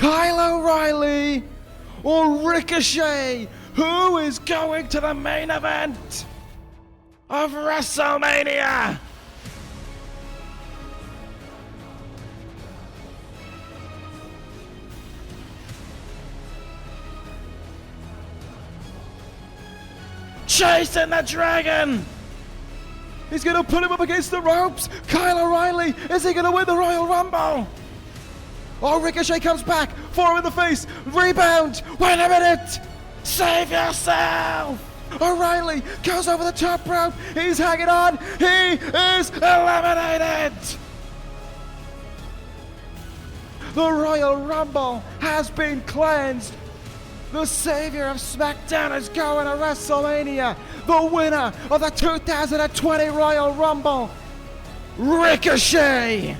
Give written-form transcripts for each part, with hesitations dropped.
Kyle O'Reilly or Ricochet? Who is going to the main event of WrestleMania? Chasing the dragon! He's going to put him up against the ropes. Kyle O'Reilly, is he going to win the Royal Rumble? Oh, Ricochet comes back. Four in the face. Rebound. Wait a minute. Save yourself. O'Reilly goes over the top rope. He's hanging on. He is eliminated. The Royal Rumble has been cleansed. The Saviour of SmackDown is going to WrestleMania. The winner of the 2020 Royal Rumble, Ricochet.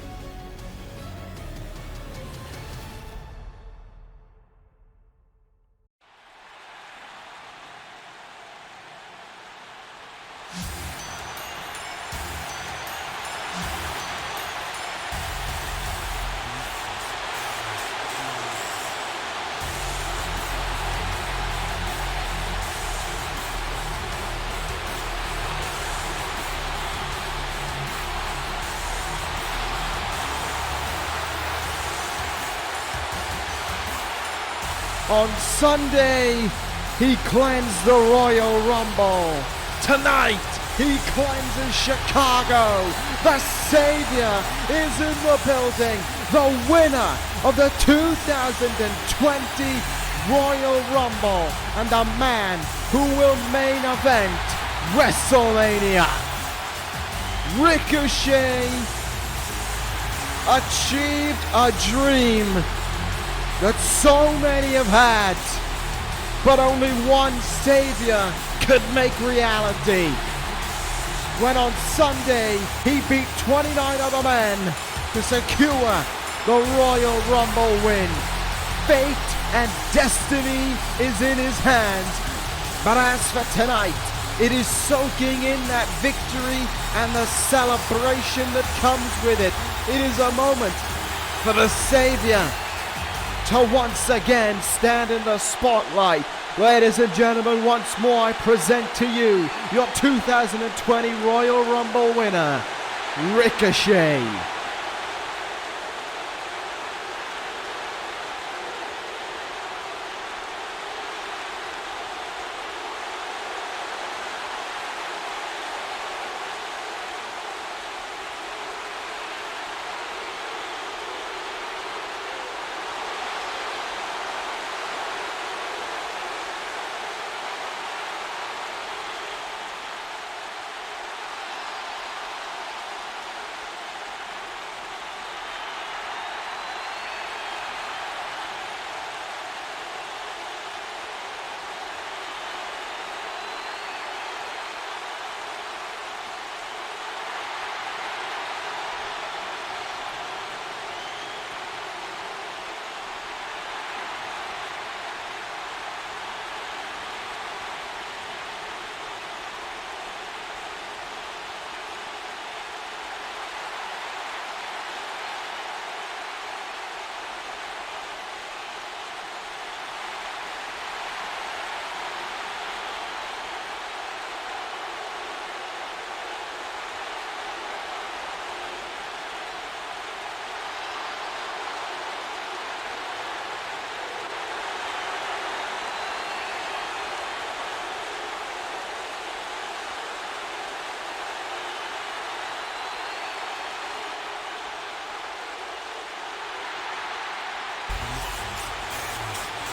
On Sunday, he cleansed the Royal Rumble. Tonight, he cleanses Chicago. The Saviour is in the building. The winner of the 2020 Royal Rumble and the man who will main event WrestleMania. Ricochet achieved a dream that so many have had, but only one Saviour could make reality. When on Sunday, he beat 29 other men to secure the Royal Rumble win. Fate and destiny is in his hands, but as for tonight, it is soaking in that victory and the celebration that comes with it. It is a moment for the Saviour to once again stand in the spotlight. Ladies and gentlemen, once more I present to you your 2020 Royal Rumble winner, Ricochet.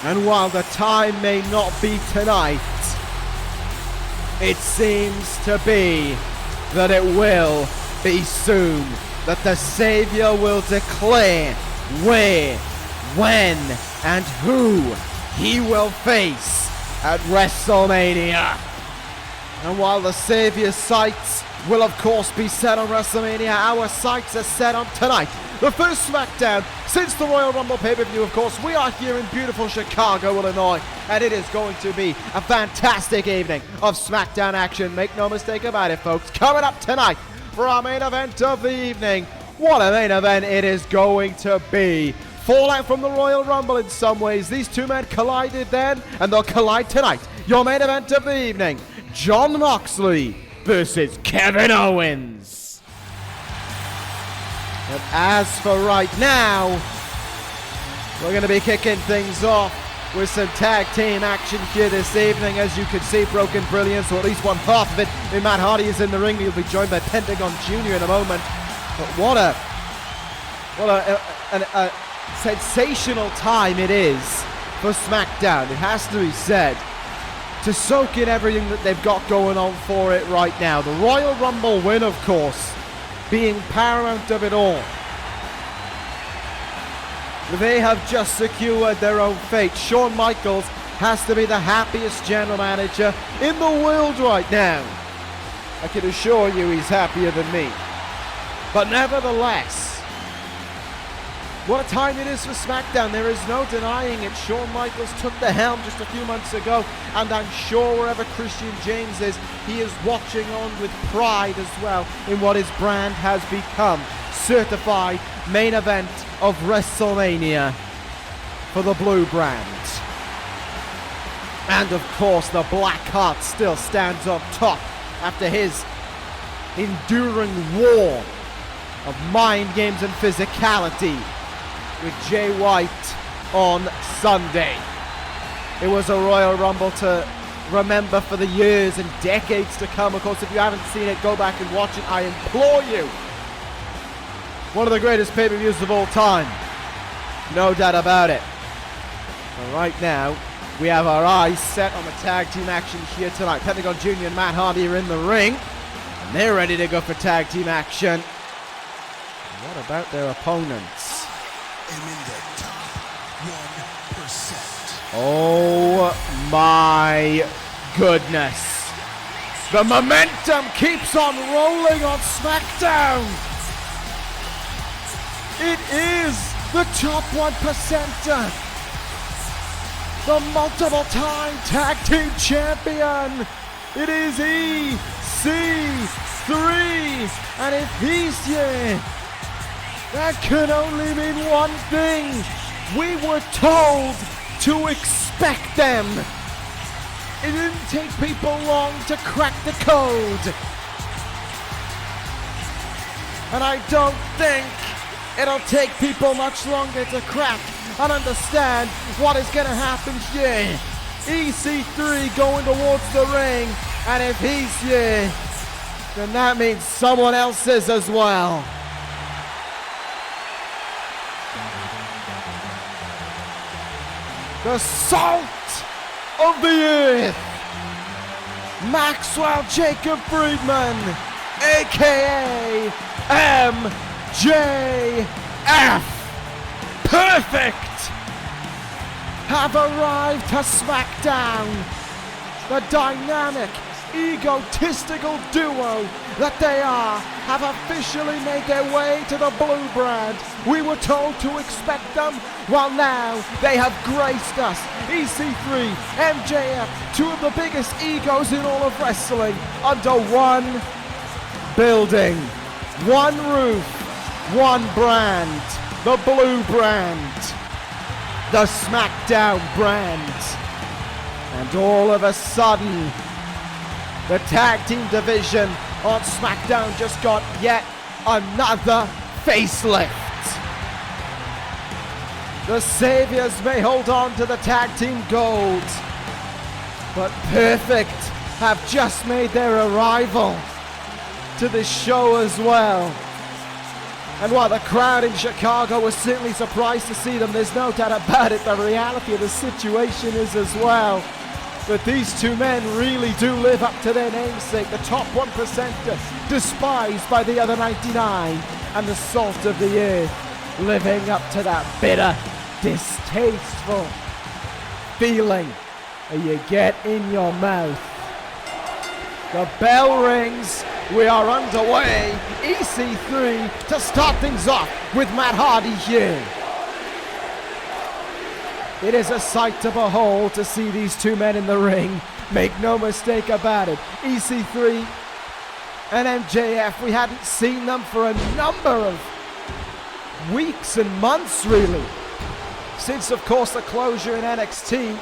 And while the time may not be tonight, it seems to be that it will be soon. That the Saviour will declare where, when, and who he will face at WrestleMania. And while the Saviour's sights will of course be set on WrestleMania, our sights are set on tonight. The first SmackDown since the Royal Rumble pay-per-view, of course. We are here in beautiful Chicago, Illinois, and it is going to be a fantastic evening of SmackDown action. Make no mistake about it, folks. Coming up tonight for our main event of the evening. What a main event it is going to be. fallout from the Royal Rumble in some ways. These two men collided then, and they'll collide tonight. Your main event of the evening, Jon Moxley versus Kevin Owens. But as for right now, we're going to be kicking things off with some tag team action here this evening. As you can see, Broken Brilliance, or at least one half of it, in Matt Hardy is in the ring. He'll be joined by Pentagon Jr. in a moment. But what a sensational time it is for SmackDown. It has to be said, to soak in everything that they've got going on for it right now. The Royal Rumble win, of course, being paramount of it all. They have just secured their own fate. Shawn Michaels has to be the happiest general manager in the world right now. I can assure you he's happier than me. But nevertheless, what a time it is for SmackDown. There is no denying it. Shawn Michaels took the helm just a few months ago, and I'm sure wherever Christian James is, he is watching on with pride as well in what his brand has become. Certified main event of WrestleMania for the blue brand. And of course, the Black Heart still stands up top after his enduring war of mind games and physicality with Jay White on Sunday. It was a Royal Rumble to remember for the years and decades to come. Of course, if you haven't seen it, go back and watch it. I implore you. One of the greatest pay-per-views of all time. No doubt about it. But right now, we have our eyes set on the tag team action here tonight. Pentagon Jr. and Matt Hardy are in the ring, and they're ready to go for tag team action. What about their opponents? I'm in the top 1%. Oh my goodness. The momentum keeps on rolling on SmackDown. It is the top 1%er. The multiple time tag team champion. It is EC3. And if he's here, that can only mean one thing. We were told to expect them. It didn't take people long to crack the code. And I don't think it'll take people much longer to crack and understand what is going to happen here. EC3 going towards the ring, and if he's here, then that means someone else is as well. The salt of the earth, Maxwell Jacob Friedman, aka MJF, perfect, have arrived to SmackDown. The dynamic, egotistical duo that they are have officially made their way to the blue brand. We were told to expect them, well now they have graced us. EC3, MJF, two of the biggest egos in all of wrestling, under one building, one roof, one brand, the blue brand, the SmackDown brand. And all of a sudden, the tag team division on SmackDown just got yet another facelift. The Saviors may hold on to the tag team gold, but Perfect have just made their arrival to the show as well. And while the crowd in Chicago was certainly surprised to see them, there's no doubt about it, the reality of the situation is as well that these two men really do live up to their namesake, the top 1%er, despised by the other 99, and the salt of the earth, living up to that bitter, distasteful feeling that you get in your mouth. The bell rings, we are underway. EC3 to start things off with Matt Hardy here. It is a sight to behold to see these two men in the ring. Make no mistake about it. EC3 and MJF, we hadn't seen them for a number of weeks and months really. since, of course, the closure in NXT.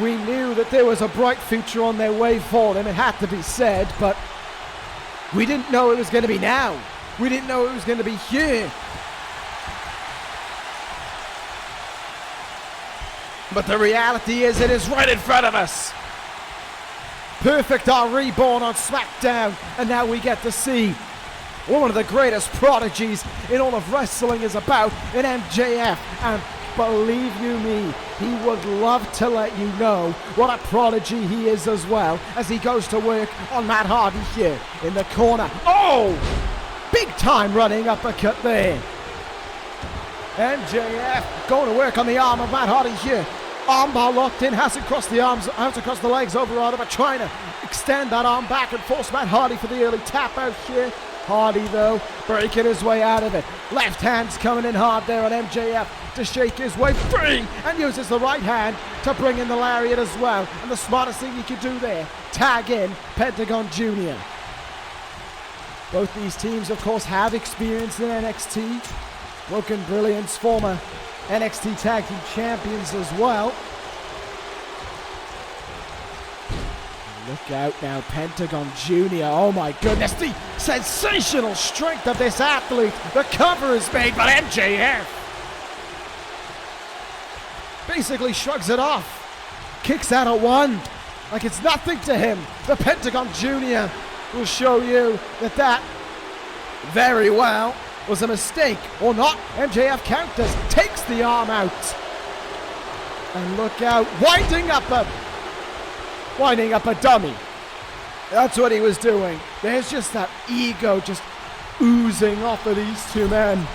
We knew that there was a bright future on their way for them, it had to be said, but we didn't know it was going to be now. We didn't know it was going to be here. But the reality is, it is right in front of us. Perfect are reborn on SmackDown, and now we get to see one of the greatest prodigies in all of wrestling is about in MJF, and believe you me, he would love to let you know what a prodigy he is as well, as he goes to work on Matt Hardy here in the corner. Oh! Big time running uppercut there. MJF going to work on the arm of Matt Hardy here. Armbar locked in, has to cross the arms, has to cross the legs over rather, but trying to extend that arm back and force Matt Hardy for the early tap out here. Hardy though, breaking his way out of it. Left hand's coming in hard there on MJF to shake his way free, and uses the right hand to bring in the lariat as well. And the smartest thing he could do there, tag in Pentagon Jr. Both these teams, of course, have experience in NXT. Broken Brilliance, former NXT Tag Team Champions as well. Look out now, Pentagon Jr. Oh my goodness, the sensational strength of this athlete. The cover is made, but MJF basically shrugs it off. Kicks out at one like it's nothing to him. The Pentagon Jr. will show you that that very well was a mistake or not. MJF counters, takes the arm out. And look out, winding up a dummy. That's what he was doing. There's just that ego just oozing off of these two men.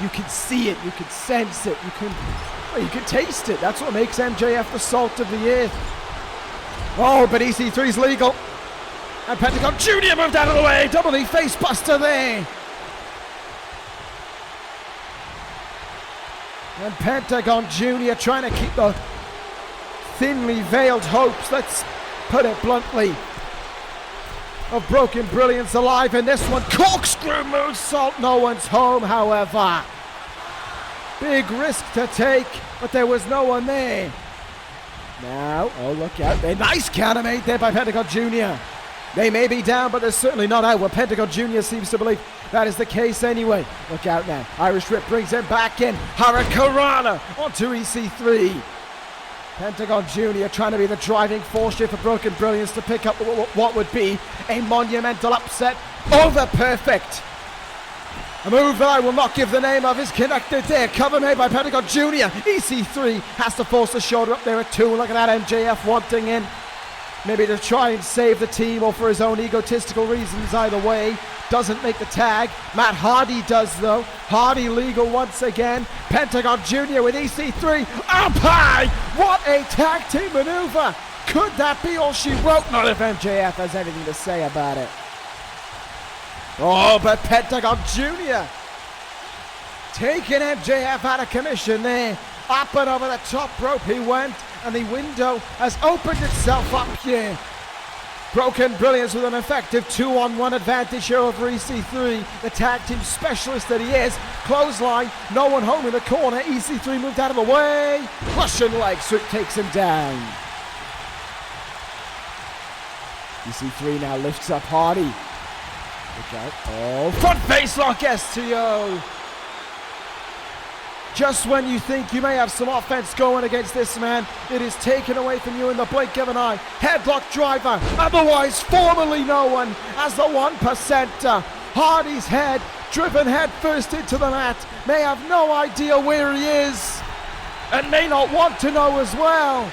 You can see it, you can sense it, you can taste it. That's what makes MJF the salt of the earth. Oh, but EC3's legal. And Pentagon Jr. moved out of the way. Double knee face buster there. And Pentagon Jr. trying to keep the thinly veiled hopes, let's put it bluntly, of Broken Brilliance alive in this one. Corkscrew moonsault, no one's home, however. Big risk to take, but there was no one there. Now, oh look out, a nice counter made there by Pentagon Jr. They may be down, but they're certainly not out. Well, Pentagon Jr. seems to believe that is the case anyway. Look out now. Irish Whip brings him back in. Hurricanrana onto EC3. Pentagon Jr. trying to be the driving force here for Broken Brilliance to pick up what would be a monumental upset over Perfect. A move that I will not give the name of is connected there. Cover made by Pentagon Jr. EC3 has to force the shoulder up there at 2. Look at that, MJF wanting in. Maybe to try and save the team or for his own egotistical reasons. Either way, doesn't make the tag. Matt Hardy does though. Hardy legal once again. Pentagon Jr. with EC3 up high. What a tag team maneuver. Could that be all she wrote? Not if MJF has anything to say about it. Oh, but Pentagon Jr. taking MJF out of commission there. Up and over the top rope he went, and the window has opened itself up here. Broken Brilliance with an effective 2-on-1 advantage here over EC3, the tag team specialist that he is. Clothesline, no one home in the corner. EC3 moved out of the way. Russian leg sweep takes him down. EC3 now lifts up Hardy. Look out. Oh, front face lock STO. Just when you think you may have some offense going against this man, it is taken away from you in the blink of an eye. Headlock driver, otherwise formerly known as the 1%er. Hardy's head, driven head first into the mat, may have no idea where he is, and may not want to know as well.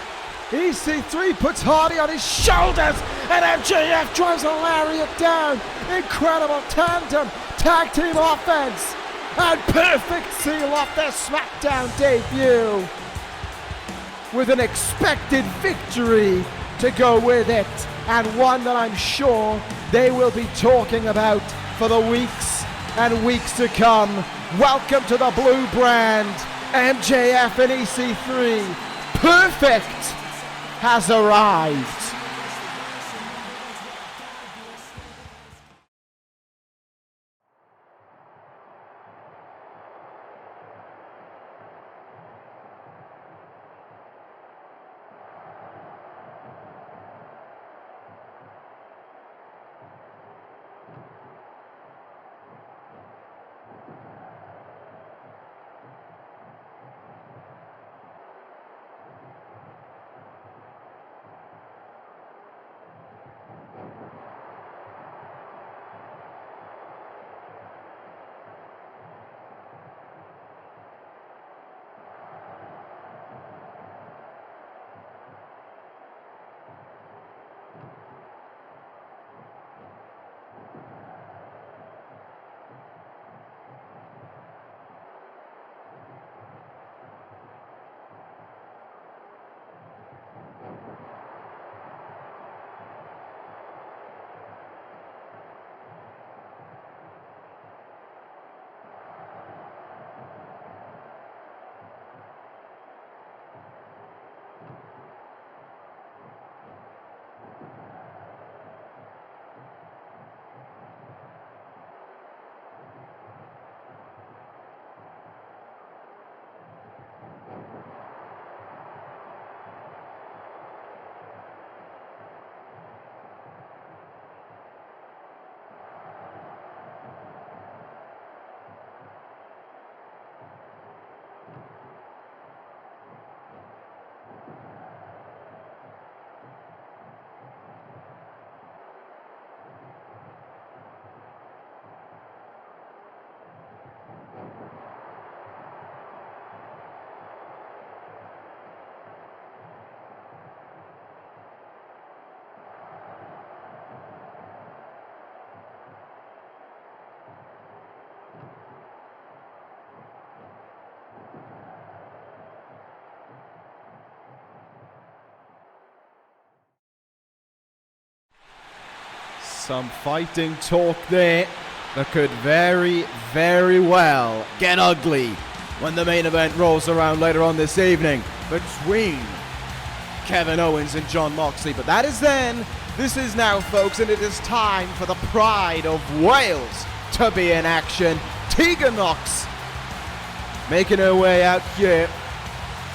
EC3 puts Hardy on his shoulders, and MJF drives a lariat down. Incredible tandem, tag team offense. And Perfect seal off their SmackDown debut with an expected victory to go with it, and one that I'm sure they will be talking about for the weeks and weeks to come. Welcome to the blue brand, MJF and EC3. Perfect has arrived. Some fighting talk there that could very, very well get ugly when the main event rolls around later on this evening between Kevin Owens and Jon Moxley. But that is then. This is now, folks, and it is time for the pride of Wales to be in action. Tegan Nox making her way out here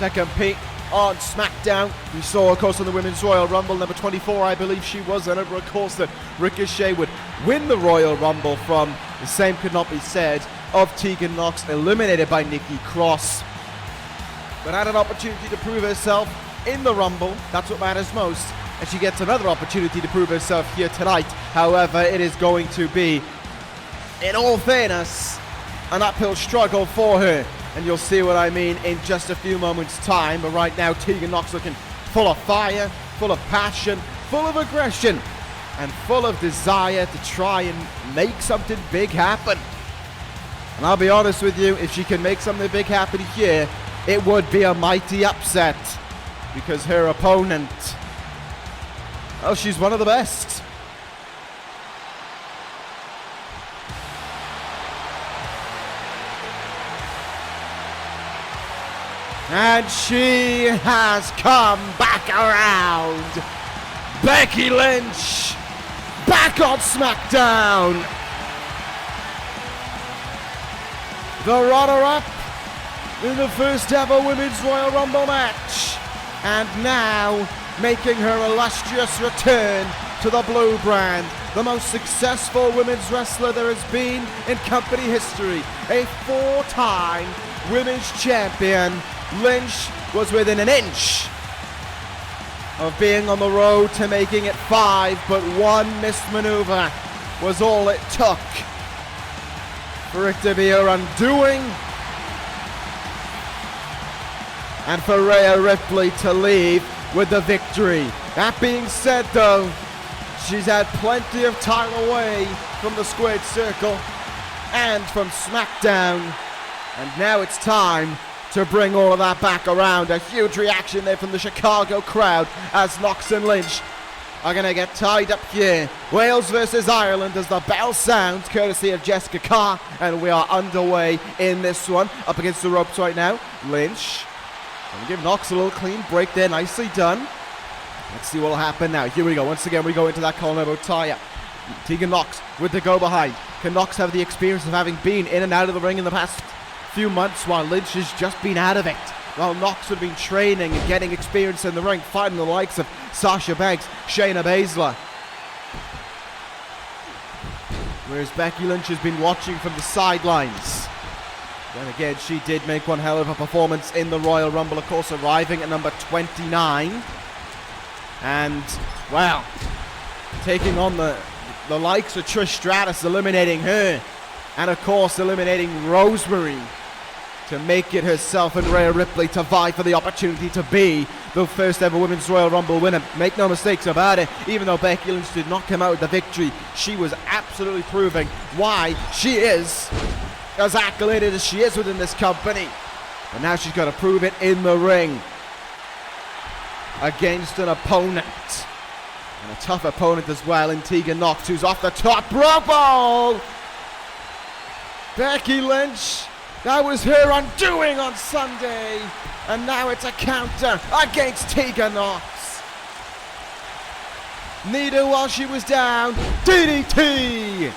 to compete on SmackDown. We saw, of course, in the Women's Royal Rumble, number 24, I believe she was, and of course that Ricochet would win the Royal Rumble from, the same could not be said, of Tegan Nox, eliminated by Nikki Cross. But had an opportunity to prove herself in the Rumble. That's what matters most. And she gets another opportunity to prove herself here tonight. However, it is going to be, in all fairness, an uphill struggle for her. And you'll see what I mean in just a few moments' time. But right now, Tegan Nox looking full of fire, full of passion, full of aggression, and full of desire to try and make something big happen. And I'll be honest with you, if she can make something big happen here, it would be a mighty upset. Because her opponent, well, she's one of the best. And she has come back around. Becky Lynch, back on SmackDown. The runner-up in the first ever Women's Royal Rumble match. And now making her illustrious return to the blue brand. The most successful women's wrestler there has been in company history. A 4-time women's champion. Lynch was within an inch of being on the road to making it 5, but one missed maneuver was all it took for it to be her undoing, and for Rhea Ripley to leave with the victory. That being said, though, she's had plenty of time away from the squared circle and from SmackDown, and now it's time to bring all of that back around. A huge reaction there from the Chicago crowd as Nox and Lynch are going to get tied up here. Wales versus Ireland as the bell sounds, courtesy of Jessica Carr, and we are underway in this one. Up against the ropes right now, Lynch. And give Nox a little clean break there, nicely done. Let's see what will happen now. Here we go. Once again, we go into that collar elbow tie-up. Tegan Nox with the go behind. Can Nox have the experience of having been in and out of the ring in the past few months while Lynch has just been out of it? While Nox had been training and getting experience in the ring, fighting the likes of Sasha Banks, Shayna Baszler. Whereas Becky Lynch has been watching from the sidelines. Then again, she did make one hell of a performance in the Royal Rumble, of course, arriving at number 29. And, well, taking on the likes of Trish Stratus, eliminating her. And, of course, eliminating Rosemary to make it herself and Rhea Ripley to vie for the opportunity to be the first ever Women's Royal Rumble winner. Make no mistakes about it, even though Becky Lynch did not come out with the victory, she was absolutely proving why she is as accoladed as she is within this company. But now she's got to prove it in the ring against an opponent, and a tough opponent as well, in Tegan Nox, who's off the top rope. Oh! Becky Lynch, that was her undoing on Sunday, and now it's a counter against Tegan Nox. Needle while she was down, DDT!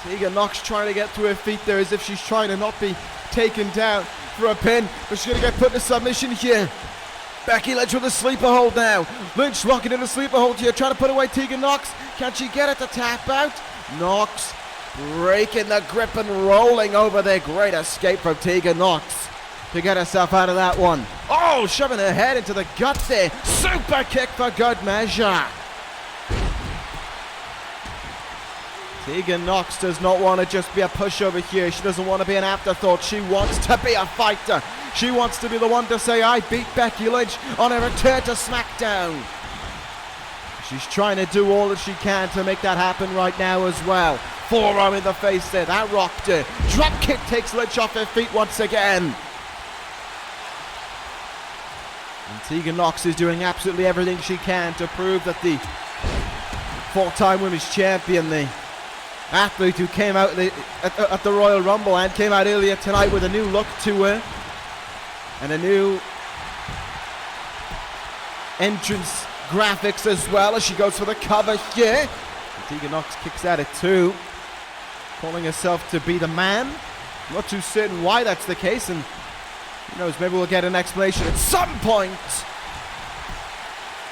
Tegan Nox trying to get to her feet there as if she's trying to not be taken down for a pin, but she's going to get put in a submission here. Becky Lynch with a sleeper hold now. Lynch locking in a sleeper hold here, trying to put away Tegan Nox. Can she get it to tap out? Nox breaking the grip and rolling over there. Great escape from Tegan Nox to get herself out of that one. Oh, shoving her head into the gut there. Super kick for good measure. Tegan Nox does not want to just be a pushover here. She doesn't want to be an afterthought. She wants to be a fighter. She wants to be the one to say, I beat Becky Lynch on her return to SmackDown. She's trying to do all that she can to make that happen right now as well. Forearm in the face there. That rocked her. Drop kick takes Lynch off her feet once again. And Tegan Nox is doing absolutely everything she can to prove that the four-time women's champion, the athlete who came out at the Royal Rumble and came out earlier tonight with a new look to her and a new entrance graphics as well as she goes for the cover here. Tegan Nox kicks at it too, calling herself to be the man. Not too certain why that's the case, and who knows, maybe we'll get an explanation at some point.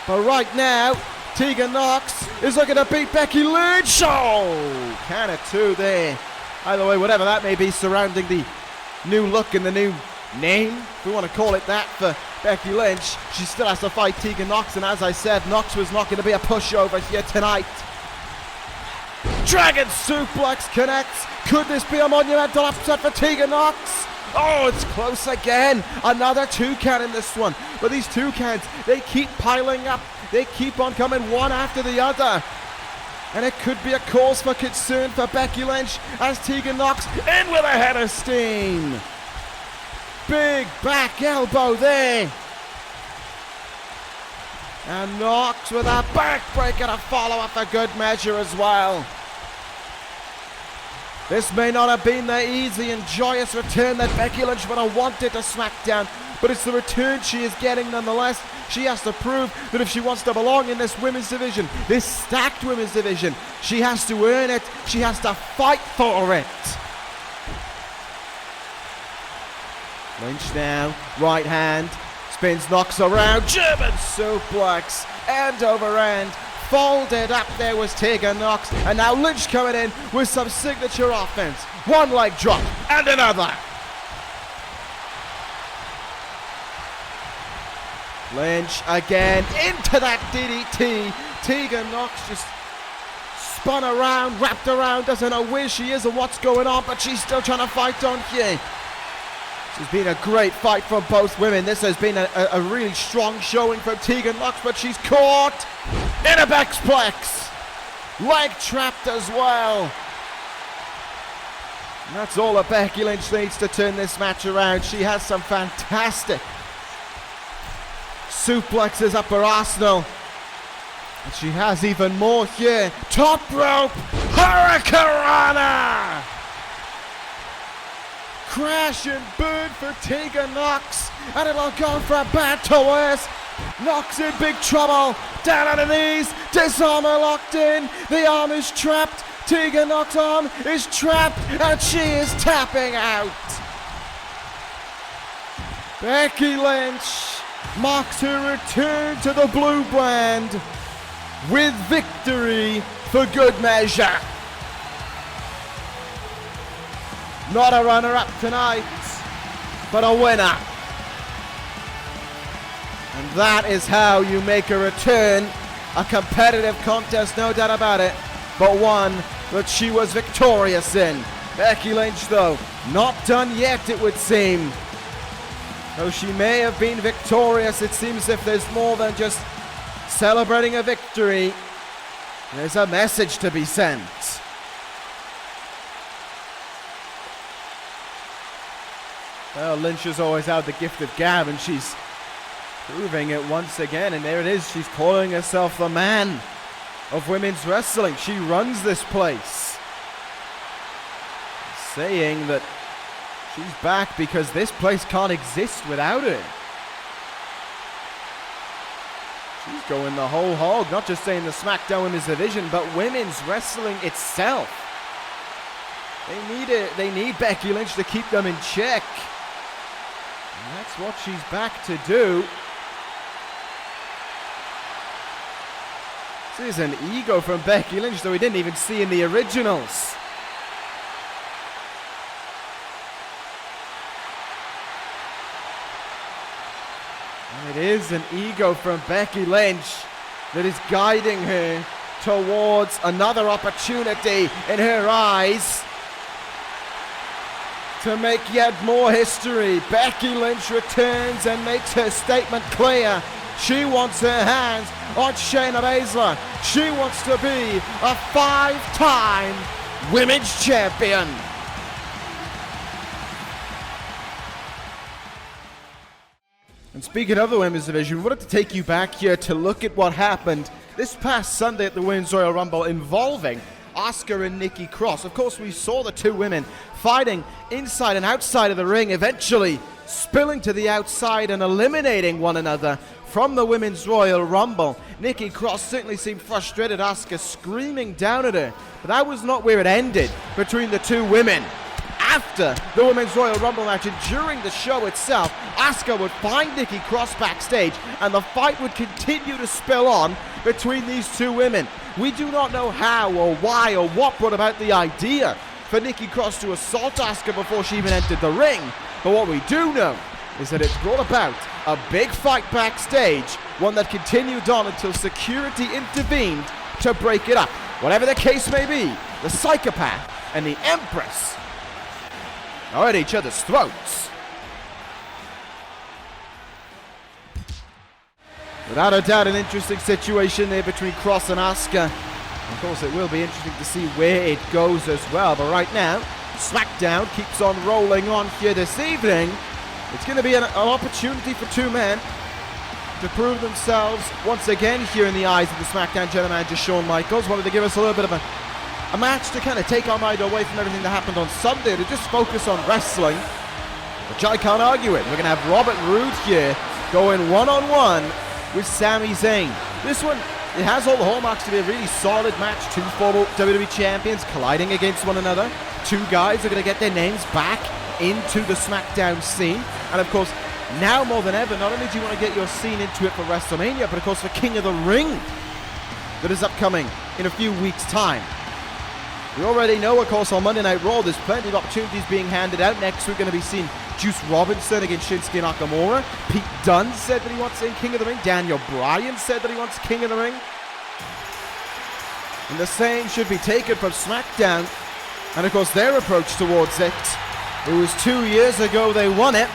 But right now, Tegan Nox is looking to beat Becky Lynch. Oh, can it too there. Either way, whatever that may be surrounding the new look and the new name, if we want to call it that, for Becky Lynch, she still has to fight Tegan Nox, and as I said, Nox was not going to be a pushover here tonight. Dragon suplex connects. Could this be a monumental upset for Tegan Nox? Oh, it's close again. Another 2 count in this one. But these 2 counts, they keep piling up. They keep on coming one after the other. And it could be a cause for concern for Becky Lynch as Tegan Nox in with a head of steam. Big back elbow there. And Nox with a backbreaker to follow up a good measure as well. This may not have been the easy and joyous return that Becky Lynch would have wanted to SmackDown, but it's the return she is getting nonetheless. She has to prove that if she wants to belong in this women's division, this stacked women's division, she has to earn it. She has to fight for it. Lynch now, right hand, spins Nox around, German suplex, end over end. Folded up there was Tegan Nox, and now Lynch coming in with some signature offense. One leg drop and another. Lynch again into that DDT. Tegan Nox just spun around, wrapped around, doesn't know where she is and what's going on, but she's still trying to fight on here. It's been a great fight from both women. This has been a really strong showing from Tegan Nox, but she's caught in a backsplex. Leg trapped as well. And that's all that Becky Lynch needs to turn this match around. She has some fantastic suplexes up her arsenal. And she has even more here. Top rope Hurricanrana. Crash and burn for Tegan Nox, and it'll go from bad to worse. Nox in big trouble, down on her knees, disarmor locked in, the arm is trapped, Tegan Nox's arm is trapped, and she is tapping out. Becky Lynch marks her return to the blue brand with victory for good measure. Not a runner-up tonight, but a winner. And that is how you make a return. A competitive contest, no doubt about it, but one that she was victorious in. Becky Lynch, though, not done yet, it would seem. Though she may have been victorious, it seems as if there's more than just celebrating a victory. There's a message to be sent. Well, Lynch has always had the gift of gab, and she's proving it once again. And there it is. She's calling herself the man of women's wrestling. She runs this place. Saying that she's back because this place can't exist without her. She's going the whole hog, not just saying the SmackDown Women's Division, but women's wrestling itself. They need Becky Lynch to keep them in check. And that's what she's back to do. This is an ego from Becky Lynch that we didn't even see in the originals. And it is an ego from Becky Lynch that is guiding her towards another opportunity in her eyes to make yet more history. Becky Lynch returns and makes her statement clear. She wants her hands on Shayna Baszler. She wants to be a 5-time women's champion. And speaking of the women's division, we wanted to take you back here to look at what happened this past Sunday at the Women's Royal Rumble involving Asuka and Nikki Cross. Of course, we saw the two women fighting inside and outside of the ring, eventually spilling to the outside and eliminating one another from the Women's Royal Rumble. Nikki Cross certainly seemed frustrated, Asuka screaming down at her, but that was not where it ended between the two women. After the Women's Royal Rumble match and during the show itself, Asuka would find Nikki Cross backstage and the fight would continue to spill on between these two women. We do not know how or why or what brought about the idea for Nikki Cross to assault Asuka before she even entered the ring, but what we do know is that it's brought about a big fight backstage, one that continued on until security intervened to break it up. Whatever the case may be, the Psychopath and the Empress are at each other's throats. Without a doubt, an interesting situation there between Cross and Asuka. Of course, it will be interesting to see where it goes as well. But right now, SmackDown keeps on rolling on here this evening. It's going to be an opportunity for two men to prove themselves once again here in the eyes of the SmackDown General Manager Shawn Michaels. Wanted to give us a little bit of a match to kind of take our mind away from everything that happened on Sunday, to just focus on wrestling, which I can't argue with. We're going to have Robert Roode here going one-on-one with Sami Zayn. This one, it has all the hallmarks to be a really solid match. Two former WWE champions colliding against one another. Two guys are going to get their names back into the SmackDown scene. And of course, now more than ever, not only do you want to get your scene into it for WrestleMania, but of course for King of the Ring that is upcoming in a few weeks' time. We already know, of course, on Monday Night Raw, there's plenty of opportunities being handed out. Next, we're going to be seeing Juice Robinson against Shinsuke Nakamura. Pete Dunne said that he wants in King of the Ring. Daniel Bryan said that he wants King of the Ring. And the same should be taken from SmackDown. And of course, their approach towards it. It was 2 years ago they won it.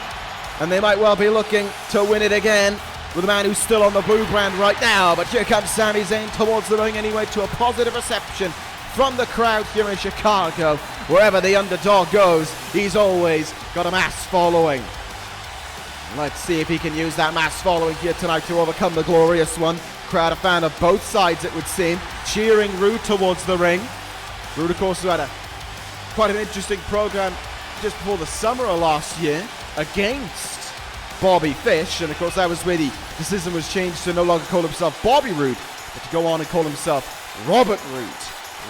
And they might well be looking to win it again with a man who's still on the blue brand right now. But here comes Sami Zayn towards the ring anyway, to a positive reception from the crowd here in Chicago. Wherever the underdog goes, he's always got a mass following. Let's see if he can use that mass following here tonight to overcome the glorious one. Crowd a fan of both sides, it would seem, cheering Roode towards the ring. Roode, of course, who had quite an interesting program just before the summer of last year against Bobby Fish, and of course that was where the decision was changed to no longer call himself Bobby Roode, but to go on and call himself Robert Roode.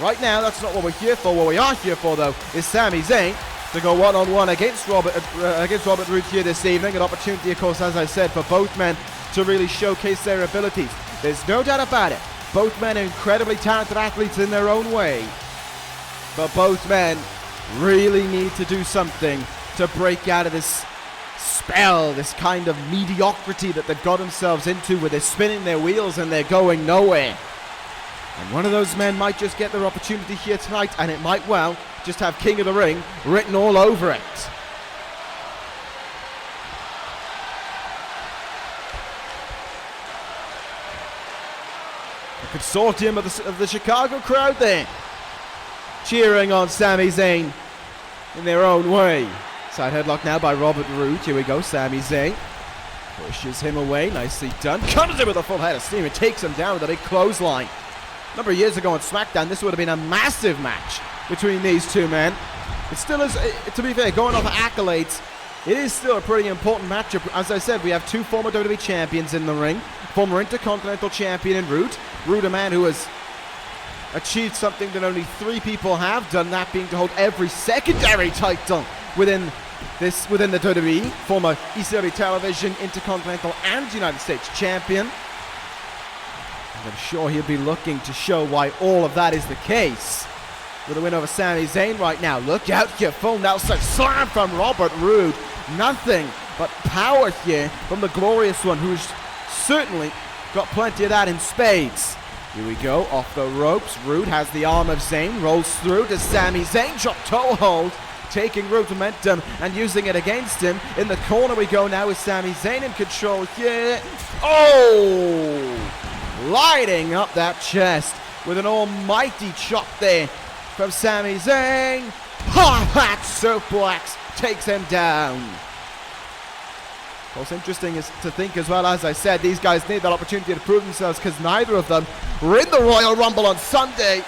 Right now, that's not what we're here for. What we are here for, though, is Sami Zayn to go one-on-one against Robert Roode here this evening. An opportunity, of course, as I said, for both men to really showcase their abilities. There's no doubt about it. Both men are incredibly talented athletes in their own way. But both men really need to do something to break out of this spell, this kind of mediocrity that they've got themselves into, where they're spinning their wheels and they're going nowhere. And one of those men might just get their opportunity here tonight, and it might well just have King of the Ring written all over it. A consortium of the Chicago crowd there, cheering on Sami Zayn in their own way. Side headlock now by Robert Roode. Here we go, Sami Zayn pushes him away, nicely done. Comes in with a full head of steam and takes him down with a big clothesline. A number of years ago on SmackDown, this would have been a massive match between these two men. It still is, to be fair, going off of accolades, it is still a pretty important matchup. As I said, we have two former WWE champions in the ring. Former Intercontinental Champion in Roode. Roode, a man who has achieved something that only 3 people have done, that being to hold every secondary title within the WWE. Former ECW Television, Intercontinental, and United States Champion. I'm sure he'll be looking to show why all of that is the case. With a win over Sami Zayn right now. Look out here, full Nelson slam from Robert Roode. Nothing but power here from the glorious one, who's certainly got plenty of that in spades. Here we go, off the ropes. Roode has the arm of Zayn, rolls through to Sami Zayn, drop toe hold, taking Roode's momentum and using it against him. In the corner we go now with Sami Zayn in control here. Oh! Lighting up that chest with an almighty chop there from Sami Zayn. Ha! That suplex takes him down. What's interesting is to think as well, as I said, these guys need that opportunity to prove themselves because neither of them were in the Royal Rumble on Sunday.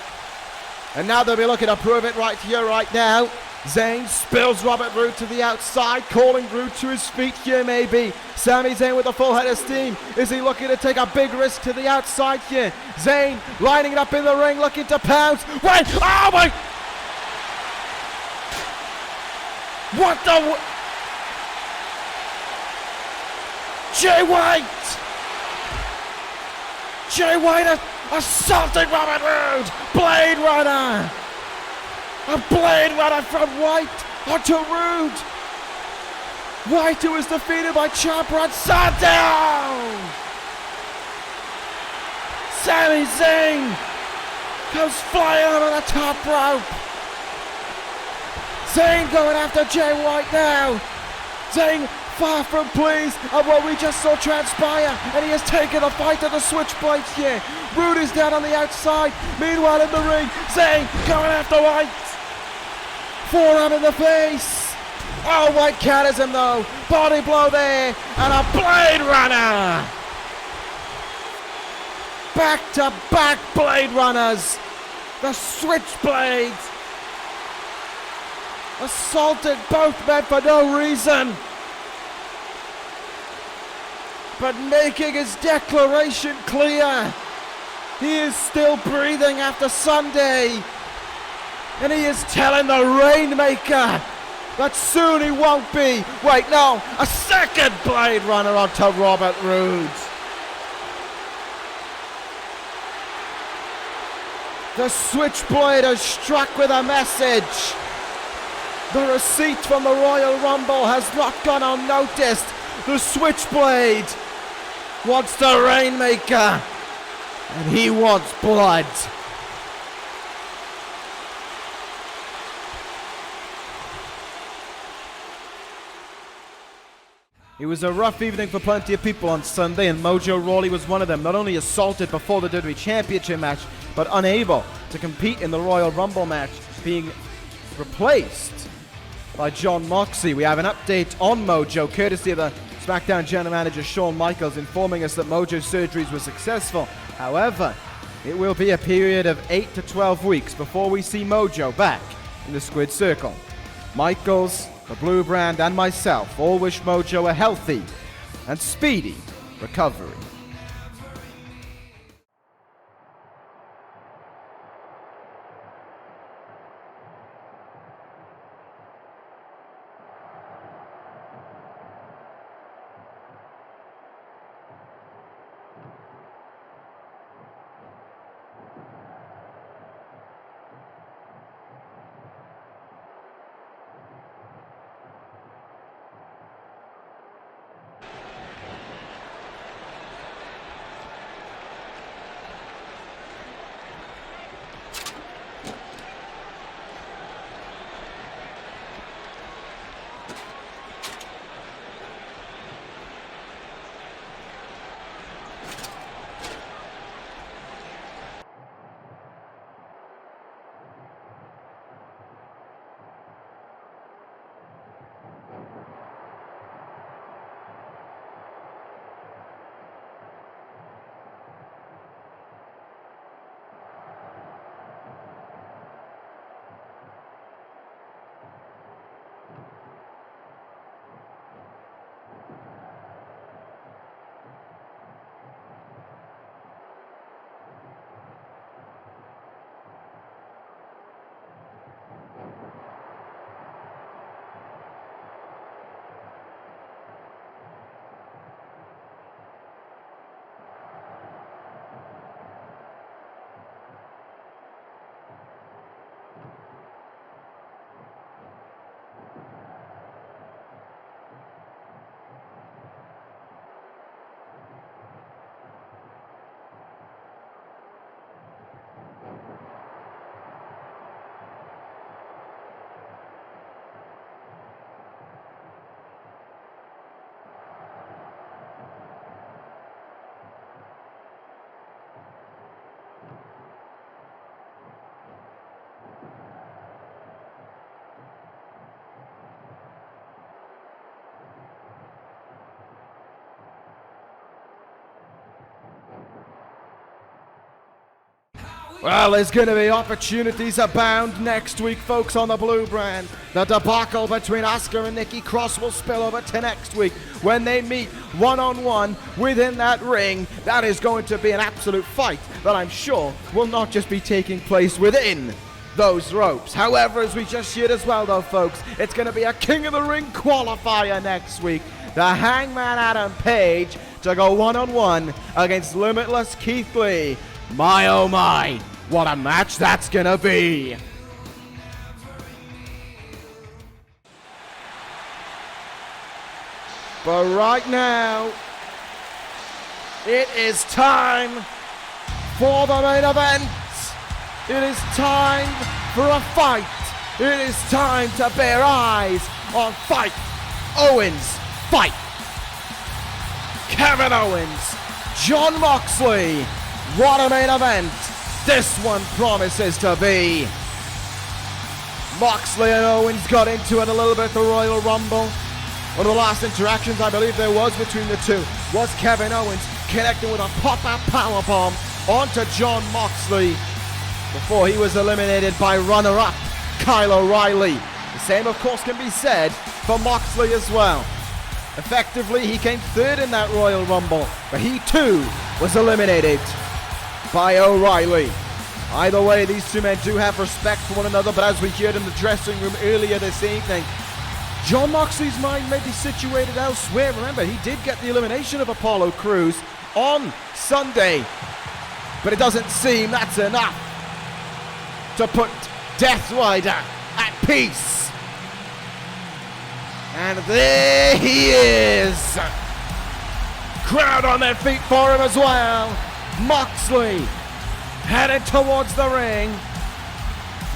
And now they'll be looking to prove it right here, right now. Zayn spills Robert Roode to the outside, calling Roode to his feet here maybe. Sami Zayn with a full head of steam. Is he looking to take a big risk to the outside here? Zayn lining it up in the ring, looking to pounce. Wait! Oh my! What the? Jay White! Jay White assaulting Robert Roode! Blade Runner! A Blade Runner from White onto Roode! White, who was defeated by Ciampa on SmackDown! Sami Zayn comes flying over the top rope! Zayn going after Jay White now! Zayn far from pleased at what we just saw transpire, and he has taken the fight to the switchblades here. Roode is down on the outside. Meanwhile in the ring, Zayn going after White. Forearm in the face. Oh, White counters him though. Body blow there, and a Blade Runner. Back to back Blade Runners. The switchblades assaulted both men for no reason, but making his declaration clear. He is still breathing after Sunday, and he is telling the Rainmaker that soon he won't be. Wait, no, a second Blade Runner onto Robert Roode. The Switchblade has struck with a message. The receipt from the Royal Rumble has not gone unnoticed. The Switchblade wants the Rainmaker, and he wants blood. It was a rough evening for plenty of people on Sunday, and Mojo Rawley was one of them. Not only assaulted before the WWE Championship match, but unable to compete in the Royal Rumble match, being replaced by Jon Moxley. We have an update on Mojo, courtesy of the SmackDown General Manager Shawn Michaels, informing us that Mojo's surgeries were successful. However, it will be a period of 8 to 12 weeks before we see Mojo back in the Squid Circle. Michaels, the Blue Brand, and myself all wish Mojo a healthy and speedy recovery. Well, there's going to be opportunities abound next week, folks, on the Blue Brand. The debacle between Asuka and Nikki Cross will spill over to next week when they meet one-on-one within that ring. That is going to be an absolute fight that I'm sure will not just be taking place within those ropes. However, as we just shared as well, though, folks, it's going to be a King of the Ring qualifier next week. The Hangman Adam Page to go one-on-one against Limitless Keith Lee. My oh my, what a match that's going to be. But right now, it is time for the main event. It is time for a fight. It is time to bear eyes on Fight Owens Fight. Kevin Owens, Jon Moxley. What a main event this one promises to be. Moxley and Owens got into it a little bit at the Royal Rumble. One of the last interactions I believe there was between the two was Kevin Owens connecting with a pop-up powerbomb onto Jon Moxley before he was eliminated by runner-up Kyle O'Reilly. The same, of course, can be said for Moxley as well. Effectively, he came third in that Royal Rumble, but he too was eliminated by O'Reilly. Either way, these two men do have respect for one another, but as we heard in the dressing room earlier this evening, Jon Moxley's mind may be situated elsewhere. Remember, he did get the elimination of Apollo Crews on Sunday, but it doesn't seem that's enough to put Death Rider at peace. And there he is. Crowd on their feet for him as well. Moxley headed towards the ring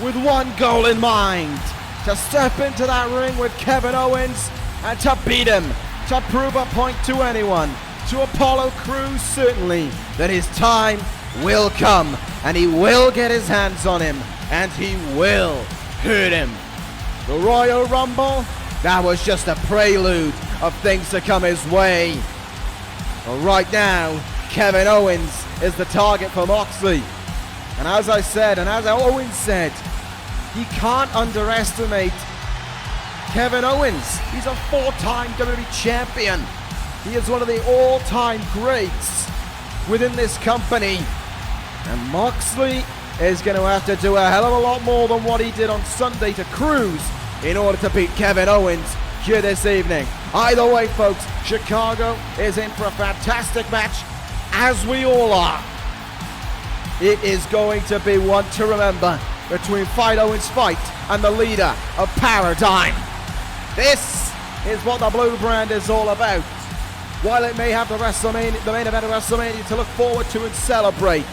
with one goal in mind: to step into that ring with Kevin Owens and to beat him, to prove a point to anyone, to Apollo Crews certainly, that his time will come and he will get his hands on him and he will hurt him. The Royal Rumble, that was just a prelude of things to come his way. But right now, Kevin Owens is the target for Moxley. And as I said, and as Owens said, he can't underestimate Kevin Owens. He's a four-time WWE champion. He is one of the all-time greats within this company. And Moxley is going to have to do a hell of a lot more than what he did on Sunday to Crews in order to beat Kevin Owens here this evening. Either way, folks, Chicago is in for a fantastic match, as we all are. It is going to be one to remember between Fight Owens Fight and the leader of Paradigm. This is what the Blue Brand is all about. While it may have the main event of WrestleMania to look forward to and celebrate,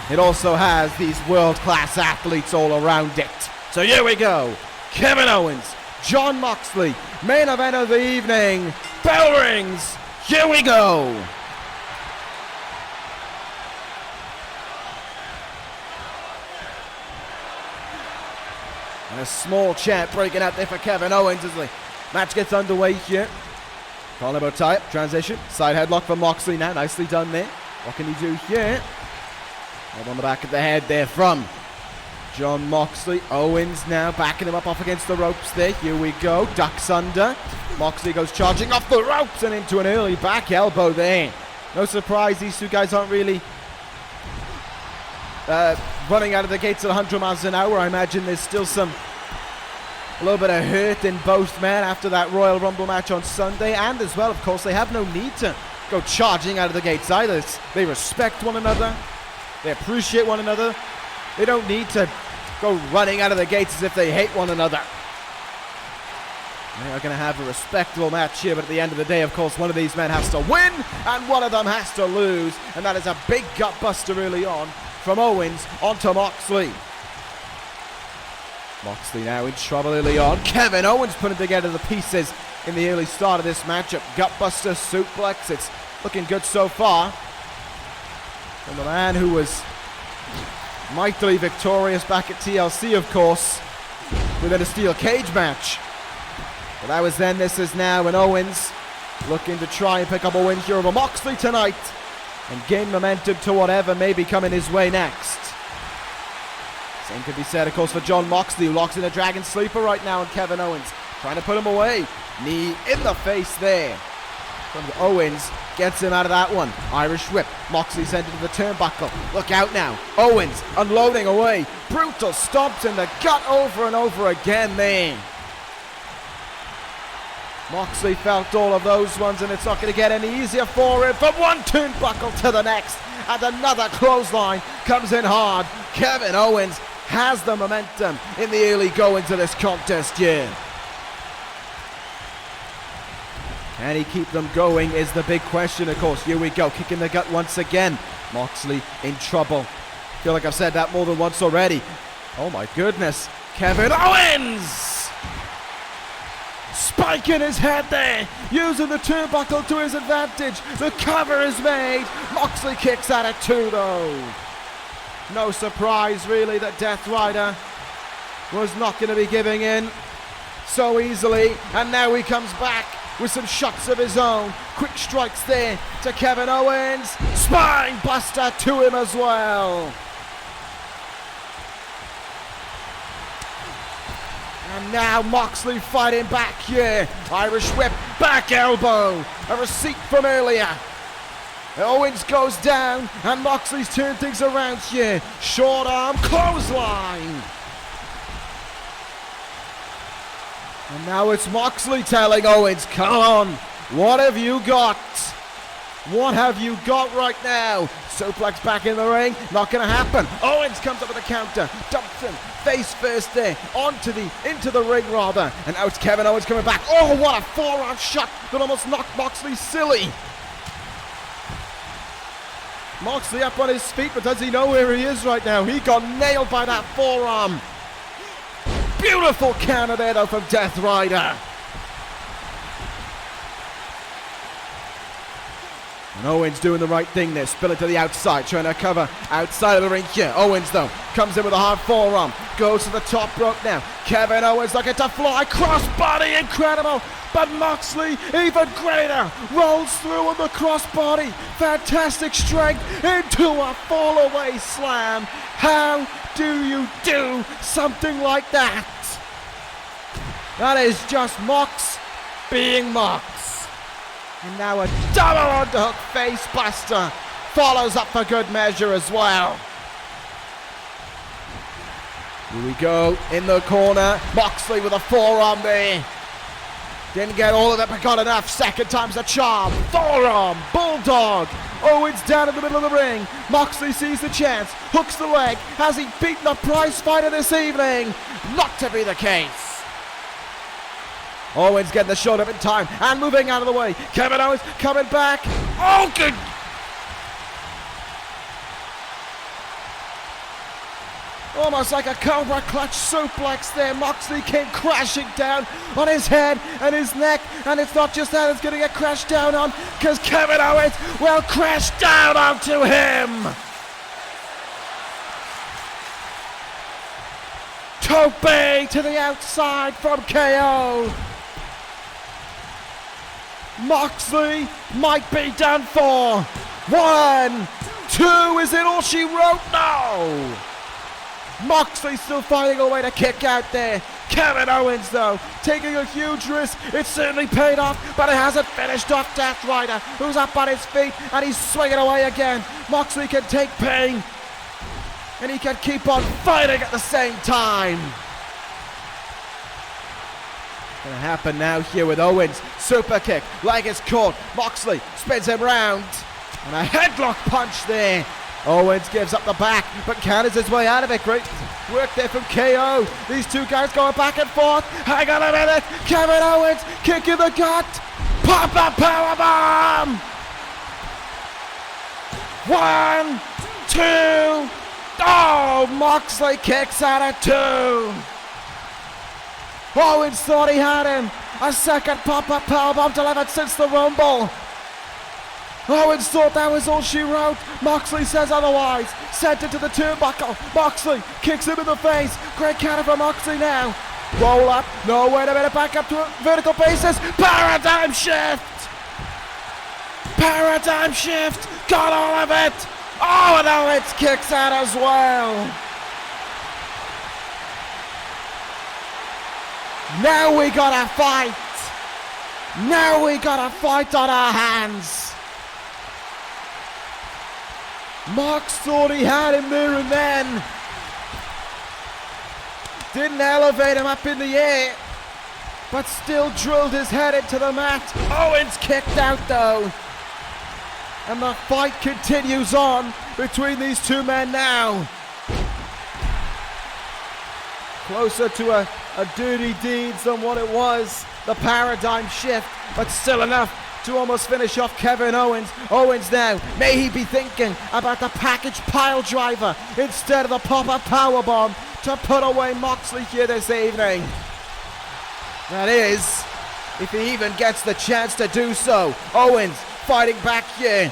it also has these world-class athletes all around it. So here we go. Kevin Owens, Jon Moxley, main event of the evening. Bell rings. Here we go. And a small chant breaking out there for Kevin Owens as the match gets underway here. Collarbone tie-up, transition, side headlock for Moxley now, nicely done there. What can he do here? Up on the back of the head there from Jon Moxley. Owens now backing him up off against the ropes there. Here we go, ducks under. Moxley goes charging off the ropes and into an early back elbow there. No surprise, these two guys aren't really running out of the gates at 100 miles an hour. I imagine there's still a little bit of hurt in both men after that Royal Rumble match on Sunday. And as well, of course, they have no need to go charging out of the gates either. They respect one another. They appreciate one another. They don't need to go running out of the gates as if they hate one another. They are going to have a respectable match here, but at the end of the day, of course, one of these men has to win and one of them has to lose. And that is a big gut buster early on from Owens onto Moxley. Moxley now in trouble early on. Kevin Owens putting together the pieces in the early start of this matchup. Gutbuster, suplex. It's looking good so far. From the man who was mightily victorious back at TLC, of course, within a steel cage match. But that was then, this is now, and Owens looking to try and pick up a win here over Moxley tonight and gain momentum to whatever may be coming his way next. Same could be said, of course, for Jon Moxley, who locks in a Dragon Sleeper right now on Kevin Owens. Trying to put him away. Knee in the face there. From Owens gets him out of that one. Irish whip. Moxley sent into the turnbuckle. Look out now. Owens unloading away. Brutal stomps in the gut over and over again there. Moxley felt all of those ones, and it's not going to get any easier for him. From one turnbuckle to the next, and another clothesline comes in hard. Kevin Owens has the momentum in the early goings of this contest here. Can he keep them going is the big question, of course. Here we go, kick in the gut once again. Moxley in trouble. Feel like I've said that more than once already. Oh my goodness. Kevin Owens! Spike in his head there, using the turnbuckle to his advantage. The cover is made. Moxley kicks out at 2 though. No surprise really that Death Rider was not going to be giving in so easily. And now he comes back with some shots of his own. Quick strikes there to Kevin Owens. Spine buster to him as well. And now Moxley fighting back here. Irish whip, back elbow. A receipt from earlier. Owens goes down and Moxley's turned things around here. Short arm clothesline. And now it's Moxley telling Owens, come on, what have you got? What have you got right now? Suplex back in the ring, not going to happen. Owens comes up with a counter, dumps him face first there, into the ring rather. And now it's Kevin Owens coming back. Oh, what a forearm shot that almost knocked Moxley silly. Moxley up on his feet, but does he know where he is right now? He got nailed by that forearm. Beautiful counter there though from Death Rider. And Owens doing the right thing there, spill it to the outside, trying to cover outside of the ring here. Owens though, comes in with a hard forearm, goes to the top rope now. Kevin Owens looking to fly, crossbody, incredible. But Moxley, even greater, rolls through on the crossbody. Fantastic strength into a fall-away slam. How do you do something like that? That is just Mox being Mox. And now a double underhook face buster follows up for good measure as well. Here we go in the corner. Moxley with a forearm there. Didn't get all of it, but got enough. Second time's the charm. Forearm, bulldog. Owens down in the middle of the ring. Moxley sees the chance, hooks the leg. Has he beaten the prize fighter this evening? Not to be the case. Owens getting the shot up in time and moving out of the way. Kevin Owens coming back. Oh, good. Almost like a Cobra clutch suplex there. Moxley came crashing down on his head and his neck. And it's not just that it's going to get crashed down on, because Kevin Owens will crash down onto him. Tope to the outside from KO. Moxley might be done for. 1, 2, is it all she wrote? No! Moxley still finding a way to kick out there. Kevin Owens though, taking a huge risk. It certainly paid off, but it hasn't finished off Death Rider, who's up on his feet and he's swinging away again. Moxley can take pain and he can keep on fighting at the same time. Gonna happen now here with Owens. Super kick, leg is caught. Moxley spins him round. And a headlock punch there. Owens gives up the back, but counters his way out of it. Great work there from KO. These two guys going back and forth. Hang on a minute. Kevin Owens, kick in the gut. Pop-up powerbomb. 1, 2. Oh, Moxley kicks out at 2. Owens thought he had him. A second pop-up powerbomb delivered since the Rumble. Owens thought that was all she wrote. Moxley says otherwise. Sent it to the turnbuckle. Moxley kicks him in the face. Great counter from Moxley now. Roll up. No, wait a minute. Back up to a vertical basis. Paradigm shift. Paradigm shift. Got all of it. Oh, and Owens kicks out as well. Now we got a fight. Now we got a fight on our hands. Mox thought he had him there and then. Didn't elevate him up in the air, but still drilled his head into the mat. Owens kicked out though. And the fight continues on between these two men now. Closer to a dirty deeds than what it was. The paradigm shift, but still enough to almost finish off Kevin Owens. Owens now, may he be thinking about the package pile driver instead of the pop-up powerbomb to put away Moxley here this evening. That is, if he even gets the chance to do so. Owens fighting back here.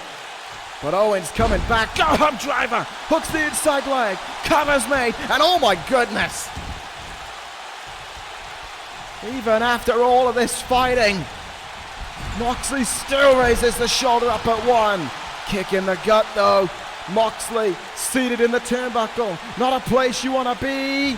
But Owens coming back. Go home driver. Hooks the inside leg. Covers made. And oh my goodness. Even after all of this fighting, Moxley still raises the shoulder up at one. Kick in the gut though. Moxley seated in the turnbuckle. Not a place you want to be.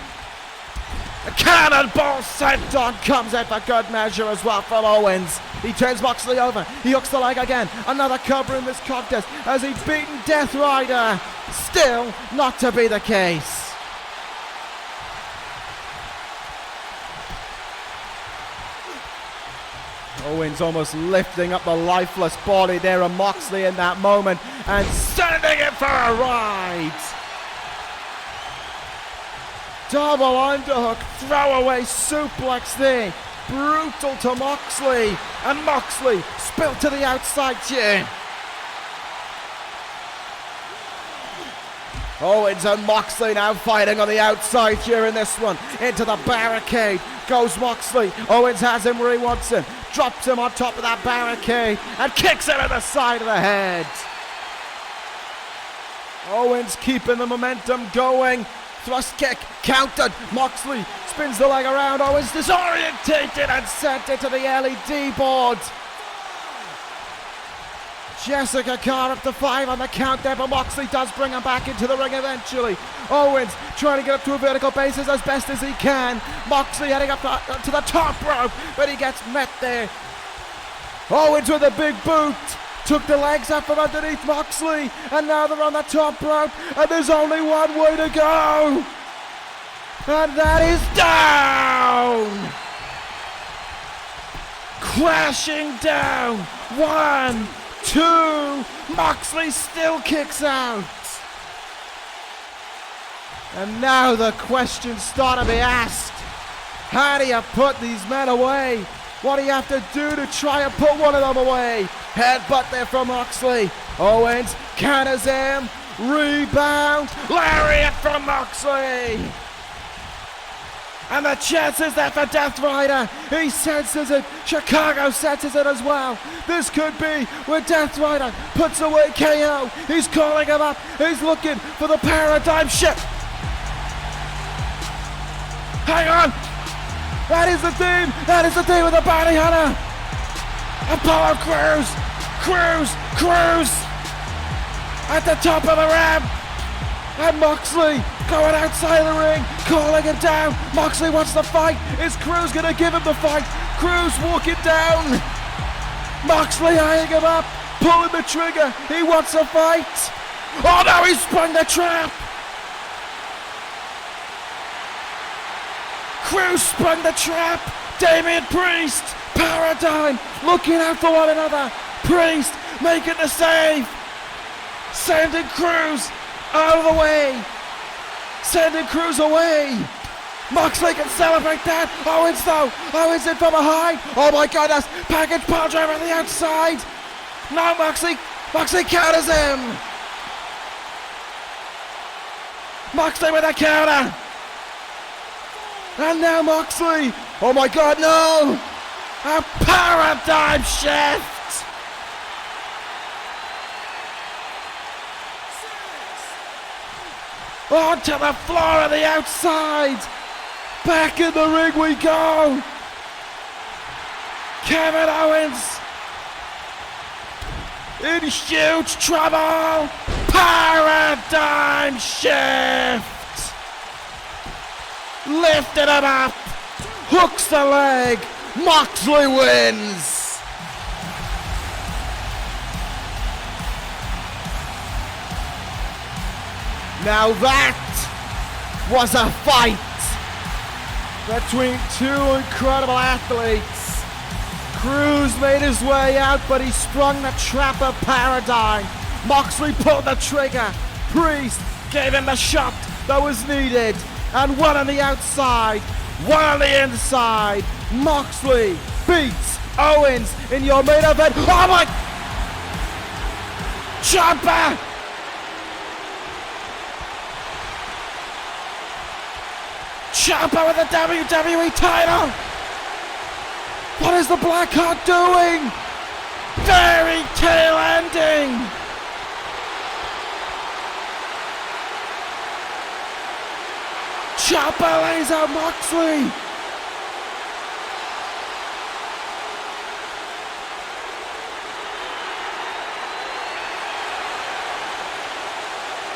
A cannonball sent on comes out for good measure as well from Owens. He turns Moxley over. He hooks the leg again. Another cover in this contest as he's beaten Death Rider. Still not to be the case. Owens almost lifting up the lifeless body there of Moxley in that moment and sending it for a ride. Double underhook, throwaway suplex there. Brutal to Moxley. And Moxley spilled to the outside here. Owens and Moxley now fighting on the outside here in this one. Into the barricade goes Moxley. Owens has him where he wants him. Drops him on top of that barricade and kicks him in the side of the head. Owens keeping the momentum going. Thrust kick countered. Moxley spins the leg around. Owens disorientated and sent into the LED board. Jessica Carr up to 5 on the count there, but Moxley does bring him back into the ring eventually. Owens trying to get up to a vertical basis as best as he can. Moxley heading up to the top rope, but he gets met there. Owens with a big boot. Took the legs up from underneath Moxley, and now they're on the top rope, and there's only one way to go. And that is down. Crashing down. 1, 2, Moxley still kicks out. And now the questions start to be asked. How do you put these men away? What do you have to do to try and put one of them away? Headbutt there from Moxley. Owens counters him. Rebound. Lariat from Moxley. And the chances there for Death Rider. He senses it. Chicago senses it as well. This could be where Death Rider puts away KO. He's calling him up. He's looking for the paradigm shift. Hang on. That is the team. That is the team with the bounty hunter. Apollo Crews. Crews. At the top of the ramp. And Moxley going outside the ring, calling it down. Moxley wants the fight. Is Crews going to give him the fight? Crews walking down. Moxley eyeing him up, pulling the trigger. He wants a fight. Oh no, he sprung the trap. Crews sprung the trap. Damian Priest, Paradigm, looking out for one another. Priest making the save. Sending Crews out of the way. Sending Crews away. Moxley can celebrate that. Owens though. Owens in from behind. Oh my goodness. Package pile driver on the outside. No, Moxley counters him. Moxley with a counter. And now Moxley. Oh my god, no. A paradigm shift. Onto the floor of the outside. Back in the ring we go. Kevin Owens in huge trouble. Paradigm shift. Lifted him up. hooks the leg. Moxley wins. Now that was a fight between two incredible athletes. Cruz made his way out, but he sprung the trap of paradigm. Moxley pulled the trigger. Priest gave him the shot that was needed. And one on the outside, one on the inside. Moxley beats Owens in your main event. Oh my! Ciampa! Ciampa with the WWE title! What is the Blackheart doing? Fairy tale ending! Ciampa lays out Moxley!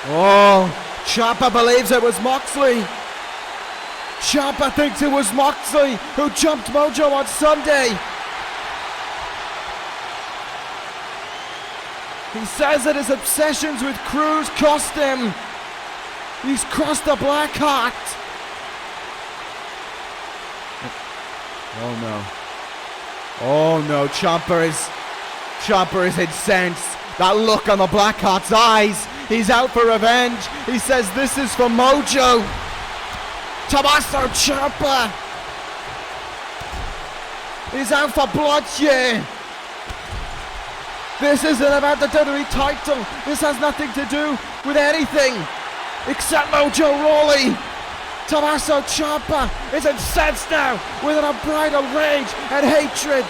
Oh, Ciampa believes it was Moxley. Ciampa thinks it was Moxley who jumped Mojo on Sunday. He says that his obsessions with Cruz cost him. He's crossed the Blackheart. Oh no. Oh no, Ciampa is incensed. That look on the Blackheart's eyes. He's out for revenge. He says this is for Mojo. Tommaso Ciampa. He's out for blood here. This isn't about the WWE title. This has nothing to do with anything except Mojo Rawley. Tommaso Ciampa is incensed now with an unbridled rage and hatred.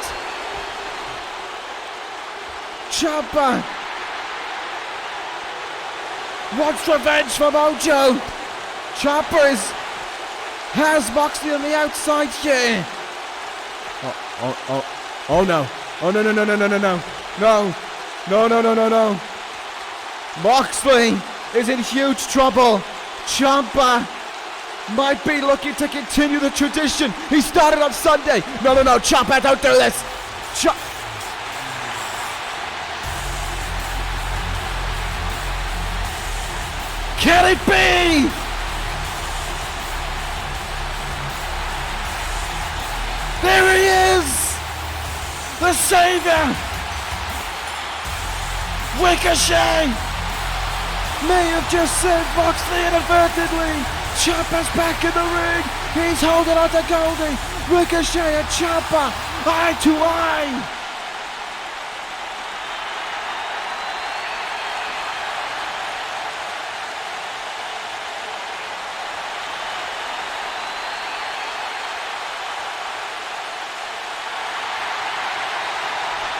Ciampa wants revenge for Mojo. Ciampa has Moxley on the outside here. Oh no. Oh no. Moxley is in huge trouble. Ciampa might be looking to continue the tradition he started on Sunday. No, Ciampa, don't do this. Can it be? There he is! The Saviour! Ricochet may have just sent Moxley inadvertently. Ciampa's back in the ring. He's holding on to Goldie. Ricochet and Ciampa eye to eye.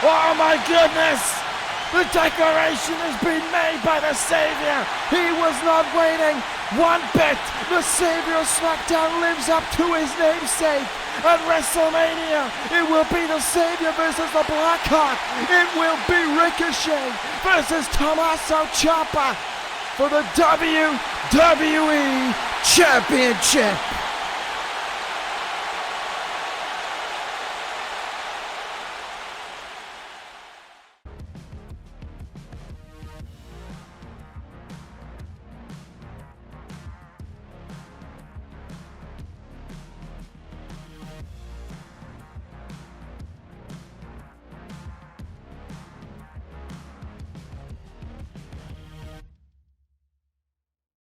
Oh my goodness! The declaration has been made by the Saviour. He was not waiting one bit. The Saviour of SmackDown lives up to his namesake. At WrestleMania, it will be the Saviour versus the Blackheart. It will be Ricochet versus Tommaso Ciampa for the WWE Championship.